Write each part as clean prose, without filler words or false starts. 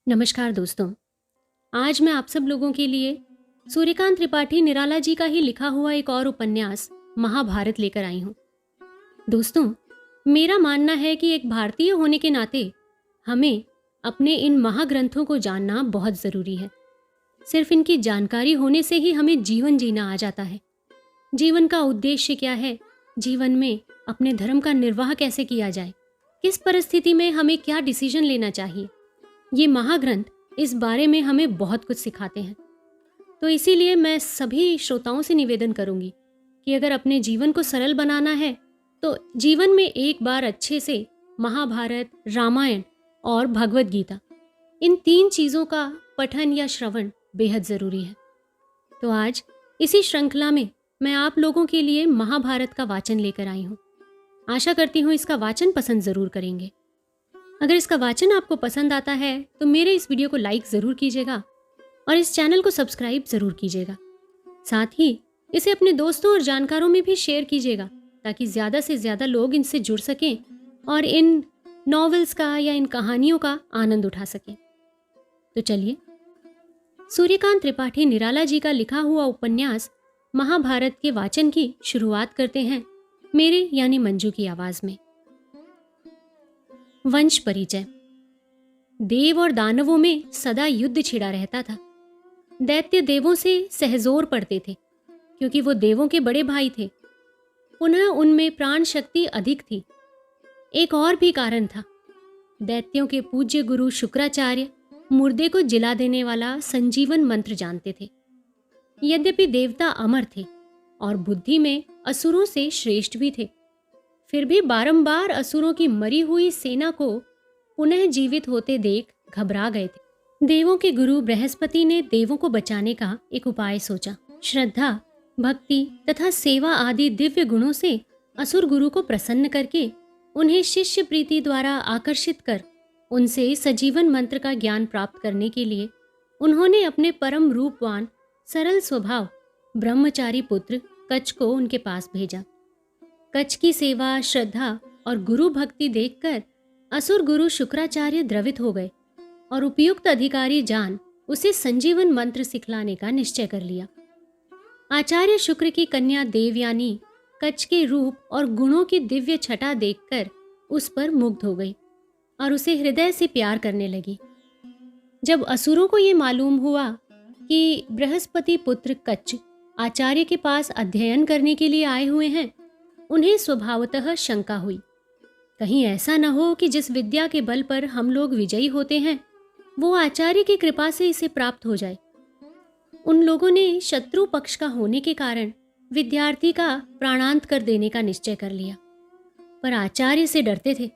नमस्कार दोस्तों। आज मैं आप सब लोगों के लिए सूर्यकांत त्रिपाठी निराला जी का ही लिखा हुआ एक और उपन्यास महाभारत लेकर आई हूँ। दोस्तों, मेरा मानना है कि एक भारतीय होने के नाते हमें अपने इन महाग्रंथों को जानना बहुत ज़रूरी है। सिर्फ इनकी जानकारी होने से ही हमें जीवन जीना आ जाता है। जीवन का उद्देश्य क्या है, जीवन में अपने धर्म का निर्वाह कैसे किया जाए, किस परिस्थिति में हमें क्या डिसीजन लेना चाहिए, ये महाग्रंथ इस बारे में हमें बहुत कुछ सिखाते हैं। तो इसीलिए मैं सभी श्रोताओं से निवेदन करूंगी कि अगर अपने जीवन को सरल बनाना है तो जीवन में एक बार अच्छे से महाभारत, रामायण और भगवत गीता, इन 3 चीज़ों का पठन या श्रवण बेहद ज़रूरी है। तो आज इसी श्रृंखला में मैं आप लोगों के लिए महाभारत का वाचन लेकर आई हूँ। आशा करती हूँ इसका वाचन पसंद ज़रूर करेंगे। अगर इसका वाचन आपको पसंद आता है तो मेरे इस वीडियो को लाइक ज़रूर कीजिएगा और इस चैनल को सब्सक्राइब ज़रूर कीजिएगा। साथ ही इसे अपने दोस्तों और जानकारों में भी शेयर कीजिएगा ताकि ज़्यादा से ज़्यादा लोग इनसे जुड़ सकें और इन नॉवेल्स का या इन कहानियों का आनंद उठा सकें। तो चलिए, सूर्यकांत त्रिपाठी निराला जी का लिखा हुआ उपन्यास महाभारत के वाचन की शुरुआत करते हैं मेरे यानी मंजू की आवाज़ में। वंश परिचय। देव और दानवों में सदा युद्ध छिड़ा रहता था। दैत्य देवों से सहजोर पड़ते थे क्योंकि वो देवों के बड़े भाई थे। पुनः उनमें प्राण शक्ति अधिक थी। एक और भी कारण था। दैत्यों के पूज्य गुरु शुक्राचार्य मुर्दे को जिला देने वाला संजीवन मंत्र जानते थे। यद्यपि देवता अमर थे और बुद्धि में असुरों से श्रेष्ठ भी थे, फिर भी बारंबार असुरों की मरी हुई सेना को पुनः जीवित होते देख घबरा गए थे। देवों के गुरु बृहस्पति ने देवों को बचाने का एक उपाय सोचा। श्रद्धा, भक्ति तथा सेवा आदि दिव्य गुणों से असुर गुरु को प्रसन्न करके उन्हें शिष्य प्रीति द्वारा आकर्षित कर उनसे सजीवन मंत्र का ज्ञान प्राप्त करने के लिए उन्होंने अपने परम रूपवान सरल स्वभाव ब्रह्मचारी पुत्र कच्छ को उनके पास भेजा। कच्छ की सेवा, श्रद्धा और गुरु भक्ति देखकर असुर गुरु शुक्राचार्य द्रवित हो गए और उपयुक्त अधिकारी जान उसे संजीवन मंत्र सिखलाने का निश्चय कर लिया। आचार्य शुक्र की कन्या देवयानी कच्छ के रूप और गुणों की दिव्य छटा देखकर उस पर मुग्ध हो गई और उसे हृदय से प्यार करने लगी। जब असुरों को ये मालूम हुआ कि बृहस्पति पुत्र कच्छ आचार्य के पास अध्ययन करने के लिए आए हुए हैं, उन्हें स्वभावतः शंका हुई, कहीं ऐसा न हो कि जिस विद्या के बल पर हम लोग विजयी होते हैं वो आचार्य की कृपा से इसे प्राप्त हो जाए। उन लोगों ने शत्रु पक्ष का होने के कारण विद्यार्थी का प्राणांत कर देने का निश्चय कर लिया, पर आचार्य से डरते थे,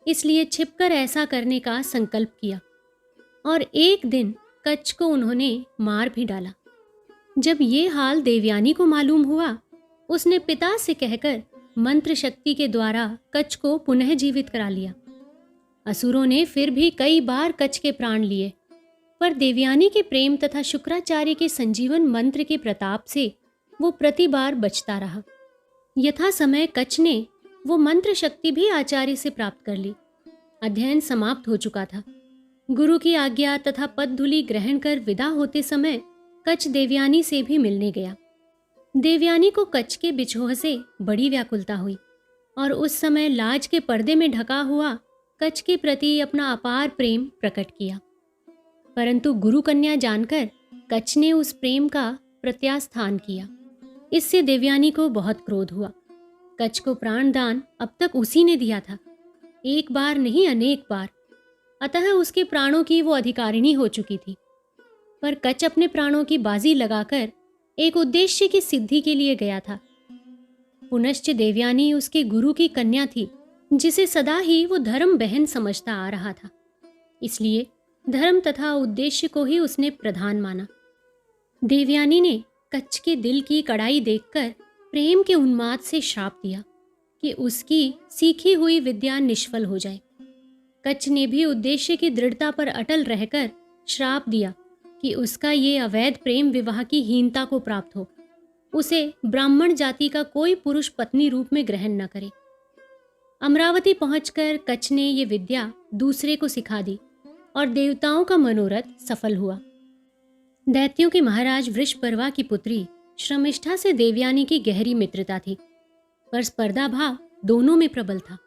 इसलिए छिपकर ऐसा करने का संकल्प किया और एक दिन कच्छ को उन्होंने मार भी डाला। जब ये हाल देवयानी को मालूम हुआ, उसने पिता से कहकर मंत्र शक्ति के द्वारा कच्छ को पुनः जीवित करा लिया। असुरों ने फिर भी कई बार कच्छ के प्राण लिए, पर देवयानी के प्रेम तथा शुक्राचार्य के संजीवन मंत्र के प्रताप से वो प्रति बार बचता रहा। यथा समय कच्छ ने वो मंत्र शक्ति भी आचार्य से प्राप्त कर ली। अध्ययन समाप्त हो चुका था। गुरु की आज्ञा तथा पदधूलि ग्रहण कर विदा होते समय कच्छ देवयानी से भी मिलने गया। देवयानी को कच्छ के बिछोह से बड़ी व्याकुलता हुई और उस समय लाज के पर्दे में ढका हुआ कच्छ के प्रति अपना अपार प्रेम प्रकट किया, परंतु गुरु कन्या जानकर कच्छ ने उस प्रेम का प्रत्यास्थान किया। इससे देवयानी को बहुत क्रोध हुआ। कच्छ को प्राणदान अब तक उसी ने दिया था, एक बार नहीं अनेक बार, अतः उसके प्राणों की वो अधिकारिणी हो चुकी थी। पर कच्छ अपने प्राणों की बाजी लगाकर एक उद्देश्य की सिद्धि के लिए गया था। पुनश्च देवयानी उसके गुरु की कन्या थी, जिसे सदा ही वो धर्म बहन समझता आ रहा था, इसलिए धर्म तथा उद्देश्य को ही उसने प्रधान माना। देवयानी ने कच्छ के दिल की कड़ाई देखकर प्रेम के उन्माद से श्राप दिया कि उसकी सीखी हुई विद्या निष्फल हो जाए। कच्छ ने भी उद्देश्य की दृढ़ता पर अटल रहकर श्राप दिया कि उसका ये अवैध प्रेम विवाह की हीनता को प्राप्त हो, उसे ब्राह्मण जाति का कोई पुरुष पत्नी रूप में ग्रहण न करे। अमरावती पहुंचकर कच्छ ने ये विद्या दूसरे को सिखा दी और देवताओं का मनोरथ सफल हुआ। दैत्यों के महाराज वृषपर्वा की पुत्री शर्मिष्ठा से देवयानी की गहरी मित्रता थी, पर स्पर्धा भाव दोनों में प्रबल था।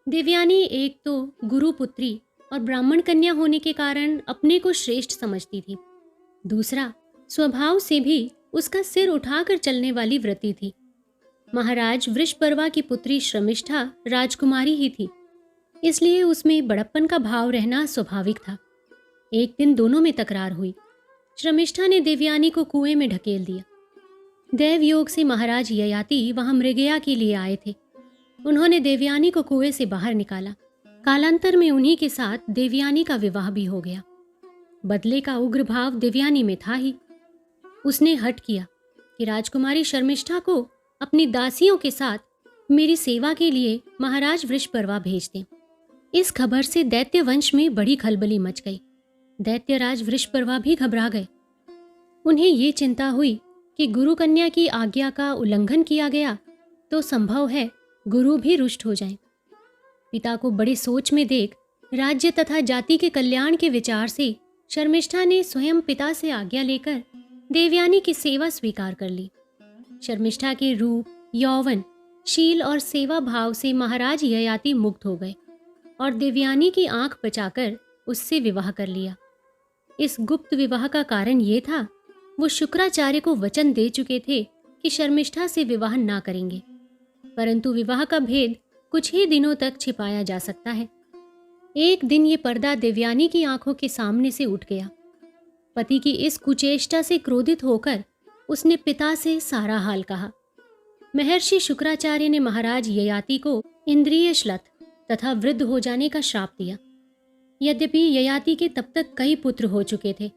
देवयानी एक तो गुरु पुत्री और ब्राह्मण कन्या होने के कारण अपने को श्रेष्ठ समझती थी, दूसरा स्वभाव से भी उसका सिर उठाकर चलने वाली व्रती थी। महाराज वृषपर्वा की पुत्री शर्मिष्ठा राजकुमारी ही थी, इसलिए उसमें बड़प्पन का भाव रहना स्वाभाविक था। एक दिन दोनों में तकरार हुई। शर्मिष्ठा ने देवयानी को कुएं में ढकेल दिया। देवयोग से महाराज ययाति वहां मृगया के लिए आए थे। उन्होंने देवयानी को कुएं से बाहर निकाला। कालांतर में उन्हीं के साथ देवयानी का विवाह भी हो गया। बदले का उग्र भाव देवयानी में था ही। उसने हठ किया कि राजकुमारी शर्मिष्ठा को अपनी दासियों के साथ मेरी सेवा के लिए महाराज वृषपर्वा भेज दें। इस खबर से दैत्य वंश में बड़ी खलबली मच गई। दैत्यराज वृषपर्वा भी घबरा गए। उन्हें ये चिंता हुई कि गुरु कन्या की आज्ञा का उल्लंघन किया गया तो संभव है गुरु भी रुष्ट हो जाएं। पिता को बड़ी सोच में देख राज्य तथा जाति के कल्याण के विचार से शर्मिष्ठा ने स्वयं पिता से आज्ञा लेकर देवयानी की सेवा स्वीकार कर ली। शर्मिष्ठा के रूप, यौवन, शील और सेवा भाव से महाराज ययाति मुग्ध हो गए और देवयानी की आंख बचाकर उससे विवाह कर लिया। इस गुप्त विवाह का कारण ये था, वो शुक्राचार्य को वचन दे चुके थे कि शर्मिष्ठा से विवाह ना करेंगे, परंतु विवाह का भेद कुछ ही दिनों तक छिपाया जा सकता है। एक दिन ये पर्दा देवयानी की आंखों के सामने से उठ गया। पति की इस कुचेष्टा से क्रोधित होकर उसने पिता से सारा हाल कहा। महर्षि शुक्राचार्य ने महाराज ययाति को इंद्रिय श्लथ तथा वृद्ध हो जाने का श्राप दिया। यद्यपि ययाति के तब तक कई पुत्र हो चुके थे,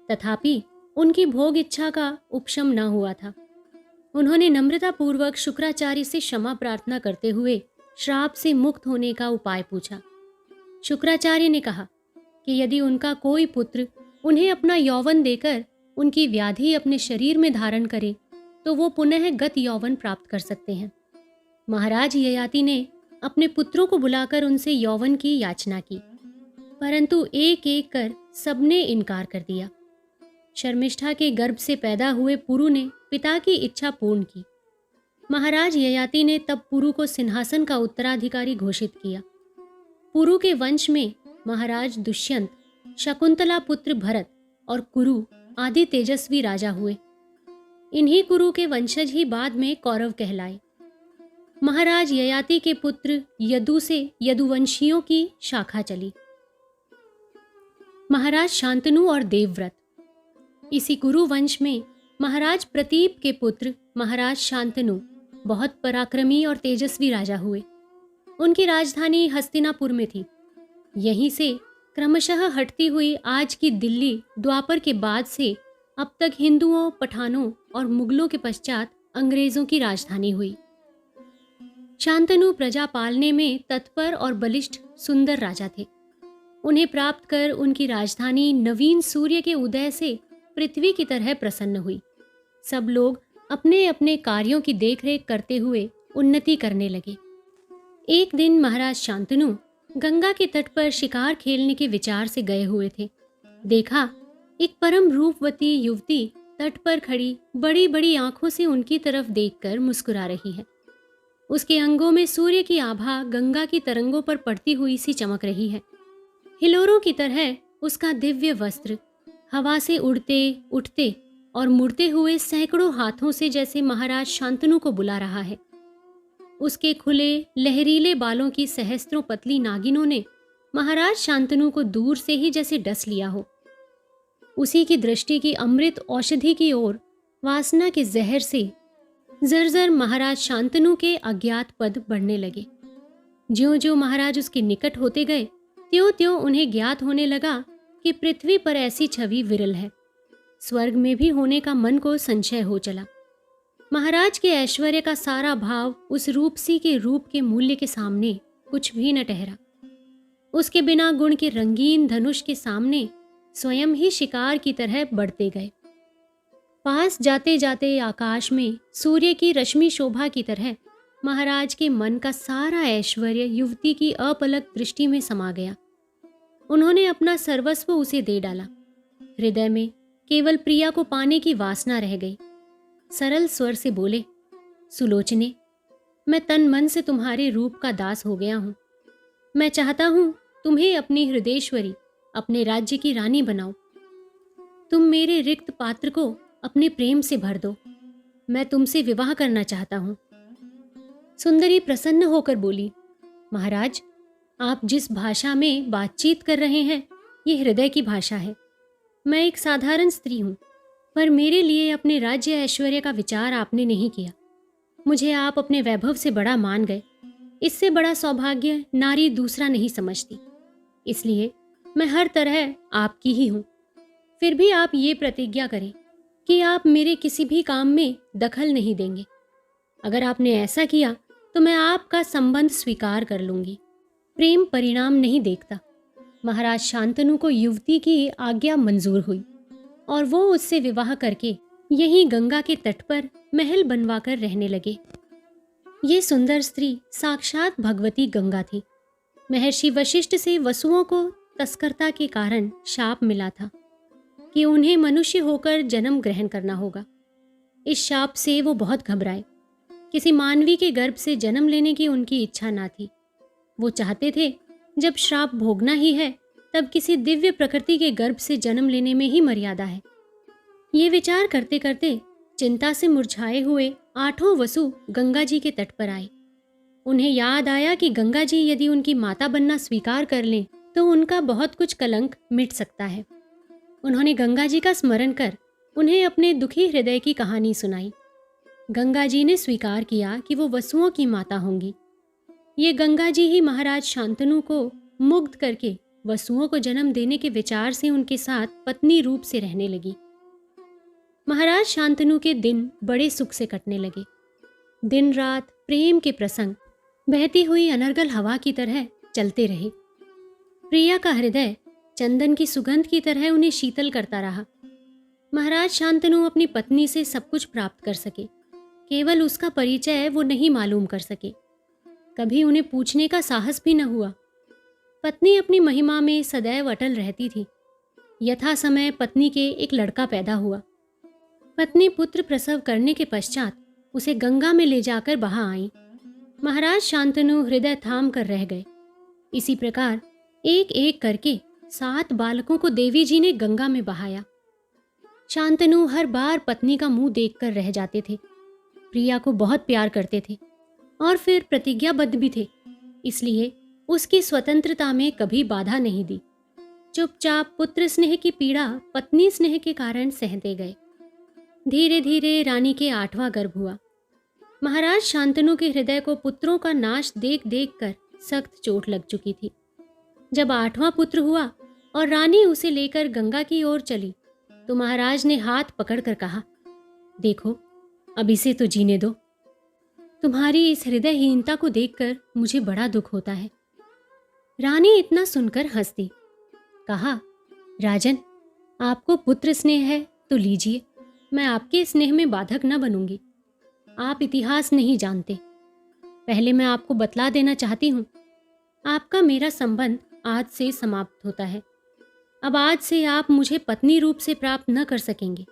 तथापि उनकी भोग इच्छा का उपशम न हुआ था। उन्होंने नम्रतापूर्वक शुक्राचार्य से क्षमा प्रार्थना करते हुए श्राप से मुक्त होने का उपाय पूछा। शुक्राचार्य ने कहा कि यदि उनका कोई पुत्र उन्हें अपना यौवन देकर उनकी व्याधि अपने शरीर में धारण करे तो वो पुनः गत यौवन प्राप्त कर सकते हैं। महाराज ययाति ने अपने पुत्रों को बुलाकर उनसे यौवन की याचना की, परंतु एक एक कर सबने इनकार कर दिया। शर्मिष्ठा के गर्भ से पैदा हुए पुरु ने पिता की इच्छा पूर्ण की। महाराज ययाति ने तब पुरु को सिंहासन का उत्तराधिकारी घोषित किया। पुरु के वंश में महाराज दुष्यंत, शकुंतला पुत्र भरत और कुरु आदि तेजस्वी राजा हुए। इन्हीं कुरु के वंशज ही बाद में कौरव कहलाए। महाराज ययाति के पुत्र यदु से यदुवंशियों की शाखा चली। महाराज शांतनु और देवव्रत। इसी कुरु वंश में महाराज प्रतीप के पुत्र महाराज शांतनु बहुत पराक्रमी और तेजस्वी राजा हुए। उनकी राजधानी हस्तिनापुर में थी। यहीं से क्रमशः हटती हुई आज की दिल्ली द्वापर के बाद से अब तक हिंदुओं, पठानों और मुगलों के पश्चात अंग्रेजों की राजधानी हुई। शांतनु प्रजा पालने में तत्पर और बलिष्ठ सुंदर राजा थे। उन्हें प्राप्त कर उनकी राजधानी नवीन सूर्य के उदय से पृथ्वी की तरह प्रसन्न हुई। सब लोग अपने अपने कार्यों की देखरेख करते हुए उन्नति करने लगे। एक दिन महाराज शांतनु गंगा के तट पर शिकार खेलने के विचार से गए हुए थे। देखा एक परम रूपवती युवती तट पर खड़ी बड़ी बड़ी आंखों से उनकी तरफ देखकर मुस्कुरा रही है। उसके अंगों में सूर्य की आभा गंगा की तरंगों पर पड़ती हुई सी चमक रही है। हिलोरों की तरह उसका दिव्य वस्त्र हवा से उड़ते उठते और मुड़ते हुए सैकड़ों हाथों से जैसे महाराज शांतनु को बुला रहा है। उसके खुले लहरीले बालों की सहस्त्रों पतली नागिनों ने महाराज शांतनु को दूर से ही जैसे डस लिया हो। उसी की दृष्टि की अमृत औषधि की ओर वासना के जहर से जर्जर महाराज शांतनु के अज्ञात पद बढ़ने लगे। ज्यों ज्यों महाराज उसके निकट होते गए त्यों त्यों उन्हें ज्ञात होने लगा कि पृथ्वी पर ऐसी छवि विरल है। स्वर्ग में भी होने का मन को संशय हो चला। महाराज के ऐश्वर्य का सारा भाव उस रूपसी के रूप के मूल्य के सामने कुछ भी न ठहरा। उसके बिना गुण के रंगीन धनुष के सामने स्वयं ही शिकार की तरह बढ़ते गए। पास जाते जाते आकाश में सूर्य की रश्मि शोभा की तरह महाराज के मन का सारा ऐश्वर्य युवती की अपलक दृष्टि में समा गया। उन्होंने अपना सर्वस्व उसे दे डाला। हृदय में केवल प्रिया को पाने की वासना रह गई। सरल स्वर से बोले, सुलोचने, मैं तन मन से तुम्हारे रूप का दास हो गया हूं। मैं चाहता हूं तुम्हें अपनी हृदयेश्वरी, अपने राज्य की रानी बनाओ। तुम मेरे रिक्त पात्र को अपने प्रेम से भर दो। मैं तुमसे विवाह करना चाहता हूं। सुंदरी प्रसन्न होकर बोली, महाराज, आप जिस भाषा में बातचीत कर रहे हैं ये हृदय की भाषा है। मैं एक साधारण स्त्री हूं, पर मेरे लिए अपने राज्य ऐश्वर्य का विचार आपने नहीं किया। मुझे आप अपने वैभव से बड़ा मान गए। इससे बड़ा सौभाग्य नारी दूसरा नहीं समझती। इसलिए मैं हर तरह आपकी ही हूं। फिर भी आप ये प्रतिज्ञा करें कि आप मेरे किसी भी काम में दखल नहीं देंगे। अगर आपने ऐसा किया तो मैं आपका संबंध स्वीकार कर लूंगी। प्रेम परिणाम नहीं देखता। महाराज शांतनु को युवती की आज्ञा मंजूर हुई और वो उससे विवाह करके यहीं गंगा के तट पर महल बनवाकर रहने लगे। ये सुंदर स्त्री साक्षात भगवती गंगा थी। महर्षि वशिष्ठ से वसुओं को तस्करता के कारण शाप मिला था कि उन्हें मनुष्य होकर जन्म ग्रहण करना होगा। इस शाप से वो बहुत घबराए। किसी मानवी के गर्भ से जन्म लेने की उनकी इच्छा ना थी। वो चाहते थे जब श्राप भोगना ही है तब किसी दिव्य प्रकृति के गर्भ से जन्म लेने में ही मर्यादा है। ये विचार करते करते चिंता से मुरझाए हुए 8 वसु गंगा जी के तट पर आए। उन्हें याद आया कि गंगा जी यदि उनकी माता बनना स्वीकार कर लें तो उनका बहुत कुछ कलंक मिट सकता है। उन्होंने गंगा जी का स्मरण कर उन्हें अपने दुखी हृदय की कहानी सुनाई। गंगा जी ने स्वीकार किया कि वो वसुओं की माता होंगी। ये गंगा जी ही महाराज शांतनु को मुग्ध करके वसुओं को जन्म देने के विचार से उनके साथ पत्नी रूप से रहने लगी। महाराज शांतनु के दिन बड़े सुख से कटने लगे। दिन रात प्रेम के प्रसंग बहती हुई अनर्गल हवा की तरह चलते रहे। प्रिया का हृदय चंदन की सुगंध की तरह उन्हें शीतल करता रहा। महाराज शांतनु अपनी पत्नी से सब कुछ प्राप्त कर सके, केवल उसका परिचय वो नहीं मालूम कर सके। कभी उन्हें पूछने का साहस भी न हुआ। पत्नी अपनी महिमा में सदैव अटल रहती थी। यथा समय पत्नी के एक लड़का पैदा हुआ। पत्नी पुत्र प्रसव करने के पश्चात उसे गंगा में ले जाकर बहा आई। महाराज शांतनु हृदय थाम कर रह गए। इसी प्रकार एक एक करके 7 बालकों को देवी जी ने गंगा में बहाया। शांतनु हर बार पत्नी का मुंह देखकर रह जाते थे। प्रिया को बहुत प्यार करते थे और फिर प्रतिज्ञाबद्ध भी थे, इसलिए उसकी स्वतंत्रता में कभी बाधा नहीं दी। चुपचाप पुत्र स्नेह की पीड़ा पत्नी स्नेह के कारण सहते गए। धीरे धीरे रानी के 8वां गर्भ हुआ। महाराज शांतनु के हृदय को पुत्रों का नाश देख देख कर सख्त चोट लग चुकी थी। जब 8वां पुत्र हुआ और रानी उसे लेकर गंगा की ओर चली तो महाराज ने हाथ पकड़कर कहा, देखो, अब इसे तो जीने दो। तुम्हारी इस हृदयहीनता को देखकर मुझे बड़ा दुख होता है। रानी इतना सुनकर हंस दी। कहा, राजन, आपको पुत्र स्नेह है तो लीजिए, मैं आपके स्नेह में बाधक न बनूंगी। आप इतिहास नहीं जानते। पहले मैं आपको बतला देना चाहती हूँ, आपका मेरा संबंध आज से समाप्त होता है। अब आज से आप मुझे पत्नी रूप से प्राप्त न कर सकेंगे।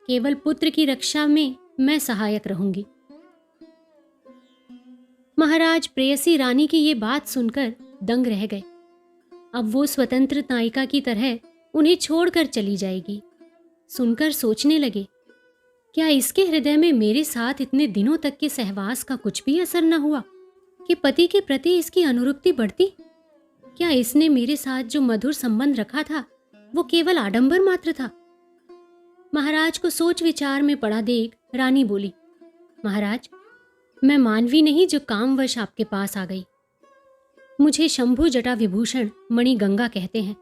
केवल पुत्र की रक्षा में मैं सहायक रहूंगी। महाराज प्रेयसी रानी की ये बात सुनकर दंग रह गए। अब वो स्वतंत्र नायिका की तरह उन्हें छोड़कर चली जाएगी। सुनकर सोचने लगे, क्या इसके हृदय में मेरे साथ इतने दिनों तक के सहवास का कुछ भी असर न हुआ कि पति के प्रति इसकी अनुरक्ति बढ़ती? क्या इसने मेरे साथ जो मधुर संबंध रखा था वो केवल आडंबर मात्र था? महाराज को सोच विचार में पड़ा देख रानी बोली, महाराज, मैं मानवी नहीं जो कामवश आपके पास आ गई। मुझे शंभु जटा विभूषण मणि गंगा कहते हैं।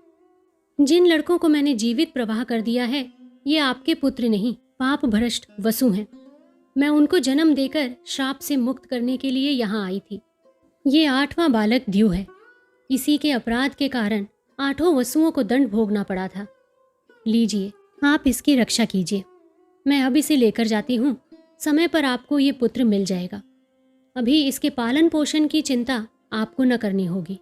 जिन लड़कों को मैंने जीवित प्रवाह कर दिया है ये आपके पुत्र नहीं, पाप भ्रष्ट वसु हैं। मैं उनको जन्म देकर श्राप से मुक्त करने के लिए यहाँ आई थी। ये 8वां बालक द्यु है। इसी के अपराध के कारण 8 वसुओं को दंड भोगना पड़ा था। लीजिए, आप इसकी रक्षा कीजिए। मैं अब इसे लेकर जाती हूँ। समय पर आपको ये पुत्र मिल जाएगा। अभी इसके पालन पोषण की चिंता आपको न करनी होगी।